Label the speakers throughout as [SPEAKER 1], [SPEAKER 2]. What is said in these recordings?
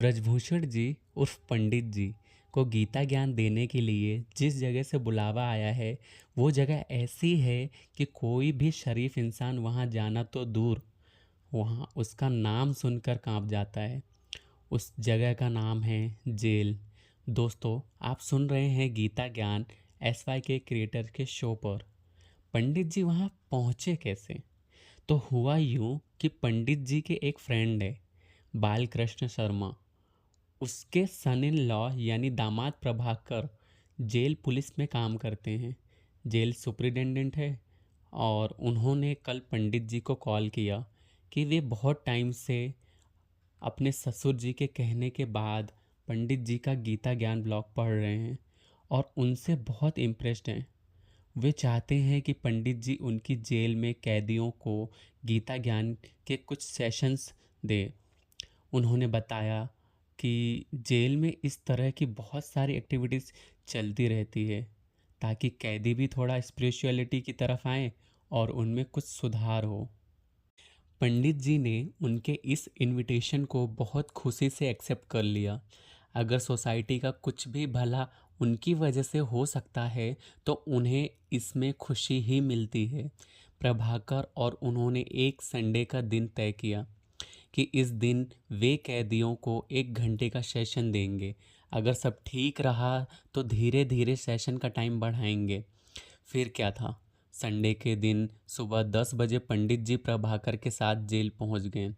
[SPEAKER 1] ब्रजभूषण जी उर्फ पंडित जी को गीता ज्ञान देने के लिए जिस जगह से बुलावा आया है, वो जगह ऐसी है कि कोई भी शरीफ इंसान वहाँ जाना तो दूर, वहाँ उसका नाम सुनकर कांप जाता है। उस जगह का नाम है जेल। दोस्तों, आप सुन रहे हैं गीता ज्ञान SY के क्रिएटर के शो पर। पंडित जी वहाँ पहुँचे कैसे? तो हुआ यूँ कि पंडित जी के एक फ्रेंड है, बालकृष्ण शर्मा। उसके सन इन लॉ यानी दामाद प्रभाकर जेल पुलिस में काम करते हैं, जेल सुपरिटेंडेंट है। और उन्होंने कल पंडित जी को कॉल किया कि वे बहुत टाइम से अपने ससुर जी के कहने के बाद पंडित जी का गीता ज्ञान ब्लॉग पढ़ रहे हैं और उनसे बहुत इम्प्रेस्ड हैं। वे चाहते हैं कि पंडित जी उनकी जेल में कैदियों को गीता ज्ञान के कुछ सेशंस दें। उन्होंने बताया कि जेल में इस तरह की बहुत सारी एक्टिविटीज़ चलती रहती है ताकि कैदी भी थोड़ा स्पिरिचुअलिटी की तरफ आएं और उनमें कुछ सुधार हो। पंडित जी ने उनके इस इनविटेशन को बहुत खुशी से एक्सेप्ट कर लिया। अगर सोसाइटी का कुछ भी भला उनकी वजह से हो सकता है तो उन्हें इसमें खुशी ही मिलती है। प्रभाकर और उन्होंने एक संडे का दिन तय किया कि इस दिन वे कैदियों को 1 घंटे का सेशन देंगे। अगर सब ठीक रहा तो धीरे धीरे सेशन का टाइम बढ़ाएंगे। फिर क्या था, संडे के दिन सुबह 10 बजे पंडित जी प्रभाकर के साथ जेल पहुंच गए।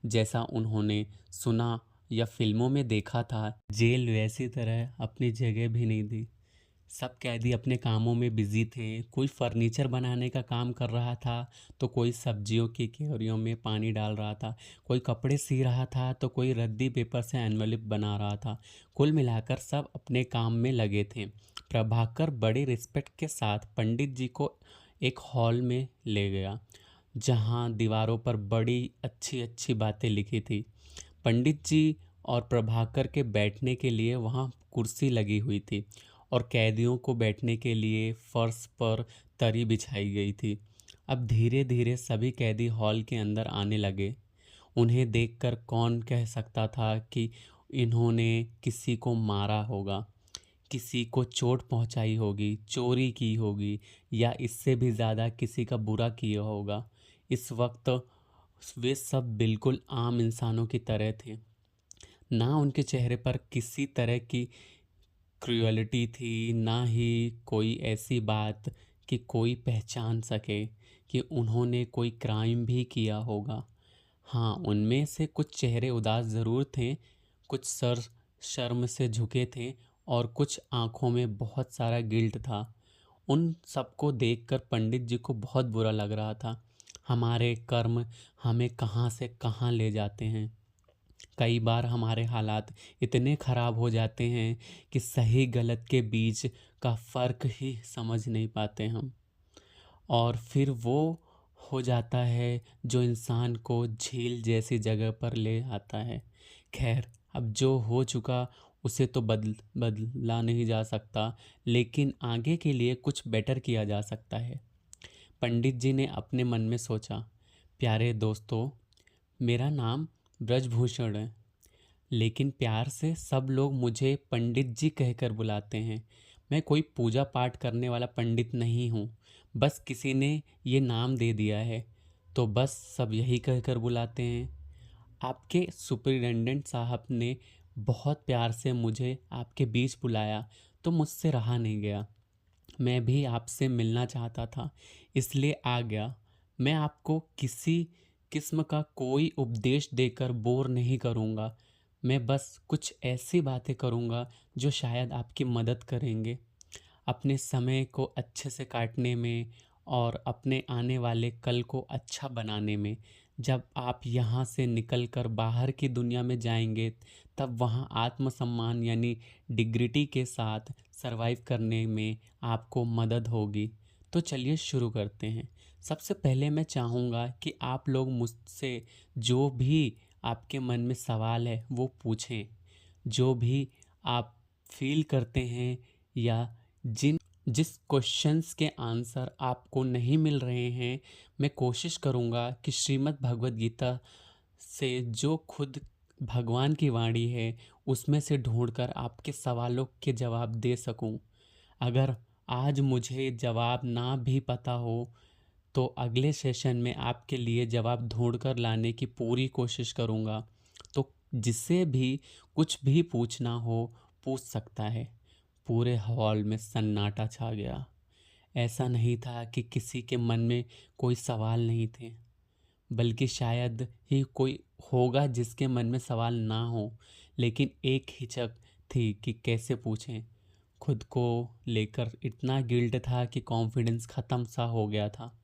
[SPEAKER 1] जैसा उन्होंने सुना या फिल्मों में देखा था, जेल वैसी तरह अपनी जगह भी नहीं दी। सब कैदी अपने कामों में बिजी थे। कोई फर्नीचर बनाने का काम कर रहा था तो कोई सब्जियों की क्यारियों में पानी डाल रहा था, कोई कपड़े सी रहा था तो कोई रद्दी पेपर से एनवलप बना रहा था। कुल मिलाकर सब अपने काम में लगे थे। प्रभाकर बड़ी रिस्पेक्ट के साथ पंडित जी को एक हॉल में ले गया जहाँ दीवारों पर बड़ी अच्छी अच्छी बातें लिखी थी। पंडित जी और प्रभाकर के बैठने के लिए वहाँ कुर्सी लगी हुई थी और कैदियों को बैठने के लिए फर्श पर तरी बिछाई गई थी। अब धीरे धीरे सभी कैदी हॉल के अंदर आने लगे। उन्हें देखकर कौन कह सकता था कि इन्होंने किसी को मारा होगा, किसी को चोट पहुंचाई होगी, चोरी की होगी या इससे भी ज़्यादा किसी का बुरा किया होगा। इस वक्त वे सब बिल्कुल आम इंसानों की तरह थे। ना उनके चेहरे पर किसी तरह की क्रुएलिटी थी, ना ही कोई ऐसी बात कि कोई पहचान सके कि उन्होंने कोई क्राइम भी किया होगा। हाँ, उनमें से कुछ चेहरे उदास ज़रूर थे, कुछ सर शर्म से झुके थे और कुछ आंखों में बहुत सारा गिल्ट था। उन सबको देखकर पंडित जी को बहुत बुरा लग रहा था। हमारे कर्म हमें कहाँ से कहाँ ले जाते हैं। कई बार हमारे हालात इतने ख़राब हो जाते हैं कि सही गलत के बीच का फ़र्क ही समझ नहीं पाते हम, और फिर वो हो जाता है जो इंसान को झील जैसी जगह पर ले आता है। खैर, अब जो हो चुका उसे तो बदला नहीं जा सकता, लेकिन आगे के लिए कुछ बेटर किया जा सकता है। पंडित जी ने अपने मन में सोचा, प्यारे दोस्तों, मेरा नाम ब्रजभूषण है, लेकिन प्यार से सब लोग मुझे पंडित जी कहकर बुलाते हैं। मैं कोई पूजा पाठ करने वाला पंडित नहीं हूँ, बस किसी ने ये नाम दे दिया है तो बस सब यही कहकर बुलाते हैं। आपके सुपरिटेंडेंट साहब ने बहुत प्यार से मुझे आपके बीच बुलाया तो मुझसे रहा नहीं गया। मैं भी आपसे मिलना चाहता था, इसलिए आ गया। मैं आपको किसी किस्म का कोई उपदेश देकर बोर नहीं करूँगा। मैं बस कुछ ऐसी बातें करूँगा जो शायद आपकी मदद करेंगे अपने समय को अच्छे से काटने में और अपने आने वाले कल को अच्छा बनाने में। जब आप यहाँ से निकलकर बाहर की दुनिया में जाएंगे तब वहाँ आत्मसम्मान यानी डिग्निटी के साथ सरवाइव करने में आपको मदद होगी। तो चलिए शुरू करते हैं। सबसे पहले मैं चाहूँगा कि आप लोग मुझसे जो भी आपके मन में सवाल है वो पूछें। जो भी आप फील करते हैं या जिस क्वेश्चंस के आंसर आपको नहीं मिल रहे हैं, मैं कोशिश करूँगा कि श्रीमद् भगवद गीता से जो खुद भगवान की वाणी है, उसमें से ढूंढकर आपके सवालों के जवाब दे सकूं। अगर आज मुझे जवाब ना भी पता हो तो अगले सेशन में आपके लिए जवाब ढूंढकर लाने की पूरी कोशिश करूंगा। तो जिससे भी कुछ भी पूछना हो पूछ सकता है। पूरे हॉल में सन्नाटा छा गया। ऐसा नहीं था कि किसी के मन में कोई सवाल नहीं थे, बल्कि शायद ही कोई होगा जिसके मन में सवाल ना हो, लेकिन एक हिचक थी कि कैसे पूछें। खुद को लेकर इतना गिल्ट था कि कॉन्फिडेंस ख़त्म सा हो गया था।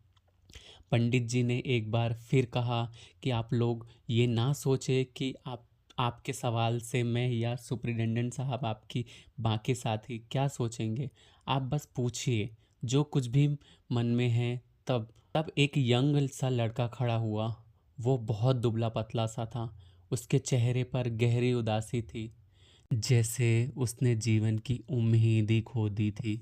[SPEAKER 1] पंडित जी ने एक बार फिर कहा कि आप लोग ये ना सोचे कि आपके सवाल से मैं या सुपरिटेंडेंट साहब आपकी बाकी साथी क्या सोचेंगे। आप बस पूछिए जो कुछ भी मन में है। तब तब एक यंग सा लड़का खड़ा हुआ। वो बहुत दुबला पतला सा था। उसके चेहरे पर गहरी उदासी थी, जैसे उसने जीवन की उम्मीद ही खो दी थी।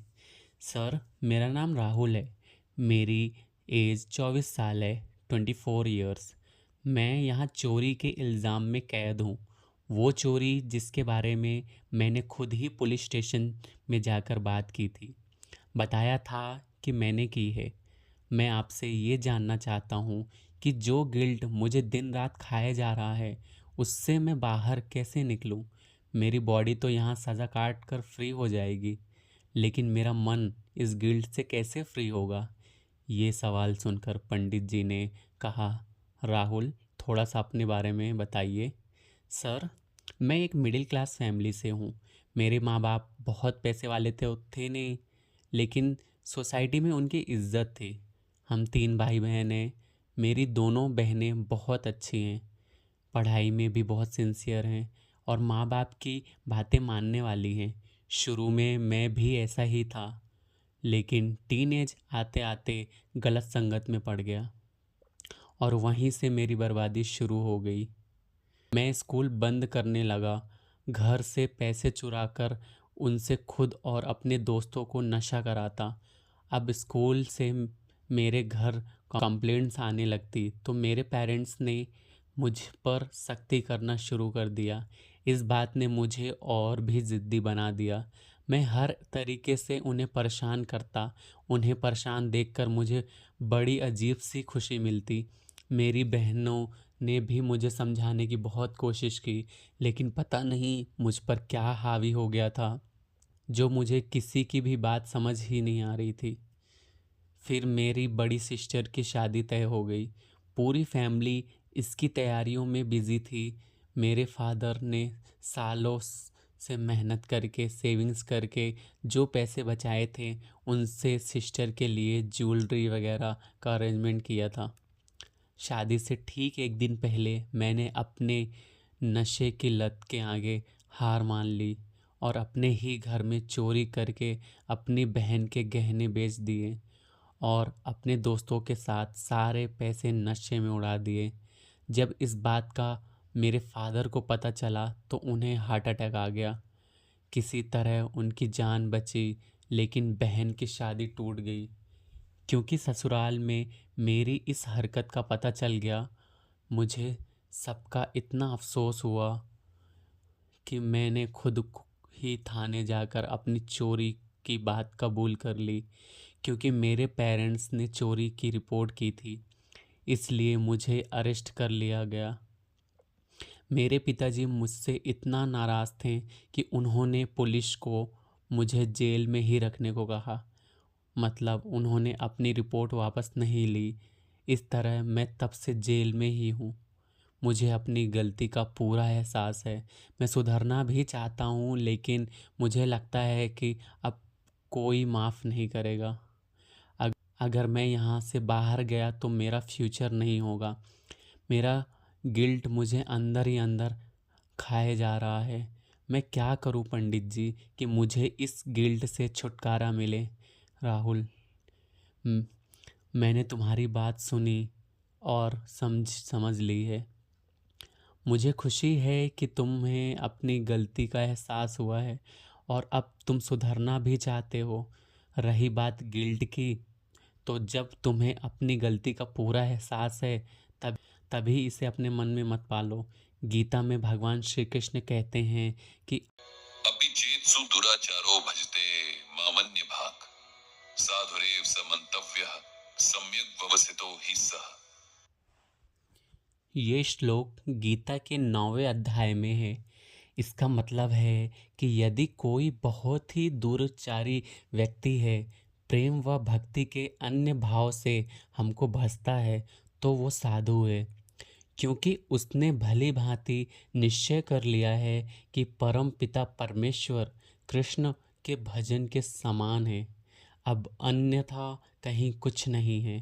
[SPEAKER 1] सर, मेरा नाम राहुल है। मेरी एज 24 साल है, 24 ईयर्स। मैं यहाँ चोरी के इल्ज़ाम में कैद हूँ। वो चोरी जिसके बारे में मैंने खुद ही पुलिस स्टेशन में जाकर बात की थी, बताया था कि मैंने की है। मैं आपसे ये जानना चाहता हूँ कि जो गिल्ट मुझे दिन रात खाए जा रहा है उससे मैं बाहर कैसे निकलूँ। मेरी बॉडी तो यहाँ सज़ा काट कर फ्री हो जाएगी, लेकिन मेरा मन इस गिल्ट से कैसे फ्री होगा। ये सवाल सुनकर पंडित जी ने कहा, राहुल, थोड़ा सा अपने बारे में बताइए। सर, मैं एक मिडिल क्लास फैमिली से हूँ। मेरे माँ बाप बहुत पैसे वाले थे नहीं, लेकिन सोसाइटी में उनकी इज्जत थी। हम 3 भाई बहन हैं। मेरी दोनों बहनें बहुत अच्छी हैं, पढ़ाई में भी बहुत सिंसियर हैं और माँ बाप की बातें मानने वाली हैं। शुरू में मैं भी ऐसा ही था, लेकिन टीनेज आते आते गलत संगत में पड़ गया और वहीं से मेरी बर्बादी शुरू हो गई। मैं स्कूल बंद करने लगा, घर से पैसे चुराकर उनसे खुद और अपने दोस्तों को नशा कराता। अब स्कूल से मेरे घर कंप्लेंट्स आने लगती तो मेरे पेरेंट्स ने मुझ पर सख्ती करना शुरू कर दिया। इस बात ने मुझे और भी ज़िद्दी बना दिया। मैं हर तरीके से उन्हें परेशान करता। उन्हें परेशान देखकर मुझे बड़ी अजीब सी खुशी मिलती। मेरी बहनों ने भी मुझे समझाने की बहुत कोशिश की, लेकिन पता नहीं मुझ पर क्या हावी हो गया था, जो मुझे किसी की भी बात समझ ही नहीं आ रही थी। फिर मेरी बड़ी सिस्टर की शादी तय हो गई। पूरी फैमिली इसकी तैयारियों में बिजी थी। मेरे फादर ने सालों से मेहनत करके, सेविंग्स करके जो पैसे बचाए थे उनसे सिस्टर के लिए ज्वेलरी वगैरह का अरेंजमेंट किया था। शादी से ठीक एक दिन पहले मैंने अपने नशे की लत के आगे हार मान ली और अपने ही घर में चोरी करके अपनी बहन के गहने बेच दिए और अपने दोस्तों के साथ सारे पैसे नशे में उड़ा दिए। जब इस बात का मेरे फादर को पता चला तो उन्हें हार्ट अटैक आ गया। किसी तरह उनकी जान बची, लेकिन बहन की शादी टूट गई। क्योंकि ससुराल में मेरी इस हरकत का पता चल गया, मुझे सबका इतना अफसोस हुआ कि मैंने खुद ही थाने जाकर अपनी चोरी की बात कबूल कर ली। क्योंकि मेरे पेरेंट्स ने चोरी की रिपोर्ट की थी, इसलिए मुझे अरेस्ट कर लिया गया। मेरे पिताजी मुझसे इतना नाराज़ थे कि उन्होंने पुलिस को मुझे जेल में ही रखने को कहा। मतलब उन्होंने अपनी रिपोर्ट वापस नहीं ली। इस तरह मैं तब से जेल में ही हूँ। मुझे अपनी गलती का पूरा एहसास है। मैं सुधरना भी चाहता हूँ, लेकिन मुझे लगता है कि अब कोई माफ़ नहीं करेगा। अगर मैं यहाँ से बाहर गया तो मेरा फ्यूचर नहीं होगा। मेरा गिल्ट मुझे अंदर ही अंदर खाए जा रहा है। मैं क्या करूँ पंडित जी कि मुझे इस गिल्ट से छुटकारा मिले। राहुल, म- मैंने तुम्हारी बात सुनी और समझ ली है। मुझे खुशी है कि तुम्हें अपनी गलती का एहसास हुआ है और अब तुम सुधरना भी चाहते हो। रही बात गिल्ट की, तो जब तुम्हें अपनी गलती का पूरा एहसास है तब तभी इसे अपने मन में मत पालो। गीता में भगवान श्री कृष्ण कहते हैं कि
[SPEAKER 2] अपि चेत्सु दुराचारो भजते मामन्य भाग साधुरेव स मंतव्यः सम्यक व्यवसितो हि सः।
[SPEAKER 1] ये श्लोक गीता के 9वें अध्याय में है। इसका मतलब है कि यदि कोई बहुत ही दुराचारी व्यक्ति है, प्रेम व भक्ति के अन्य भाव से हमको भजता है, तो वो साधु है, क्योंकि उसने भली भांति निश्चय कर लिया है कि परम पिता परमेश्वर कृष्ण के भजन के समान है। अब अन्यथा कहीं कुछ नहीं है।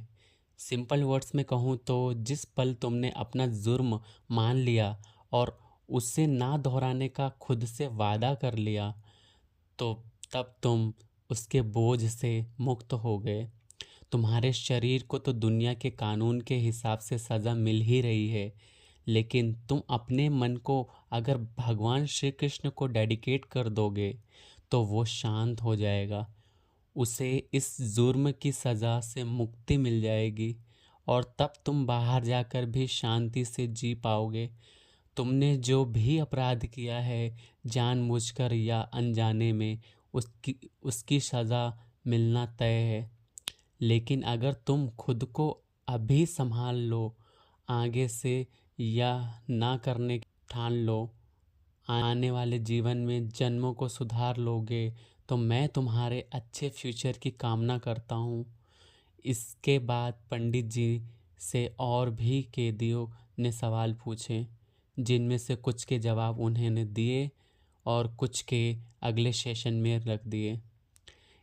[SPEAKER 1] सिंपल वर्ड्स में कहूँ तो जिस पल तुमने अपना जुर्म मान लिया और उसे ना दोहराने का खुद से वादा कर लिया, तो तब तुम उसके बोझ से मुक्त हो गए। तुम्हारे शरीर को तो दुनिया के कानून के हिसाब से सज़ा मिल ही रही है, लेकिन तुम अपने मन को अगर भगवान श्री कृष्ण को डेडिकेट कर दोगे तो वो शांत हो जाएगा। उसे इस जुर्म की सज़ा से मुक्ति मिल जाएगी और तब तुम बाहर जाकर भी शांति से जी पाओगे। तुमने जो भी अपराध किया है, जानबूझकर या अनजाने में, उसकी उसकी सज़ा मिलना तय है। लेकिन अगर तुम खुद को अभी संभाल लो, आगे से या ना करने की ठान लो, आने वाले जीवन में जन्मों को सुधार लोगे, तो मैं तुम्हारे अच्छे फ्यूचर की कामना करता हूँ। इसके बाद पंडित जी से और भी कैदियों ने सवाल पूछे, जिनमें से कुछ के जवाब उन्होंने दिए और कुछ के अगले सेशन में रख दिए।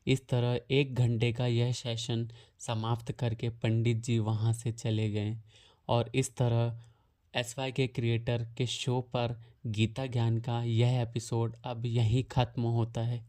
[SPEAKER 1] इस तरह 1 घंटे का यह सेशन समाप्त करके पंडित जी वहाँ से चले गए और इस तरह SY के क्रिएटर के शो पर गीता ज्ञान का यह एपिसोड अब यहीं ख़त्म होता है।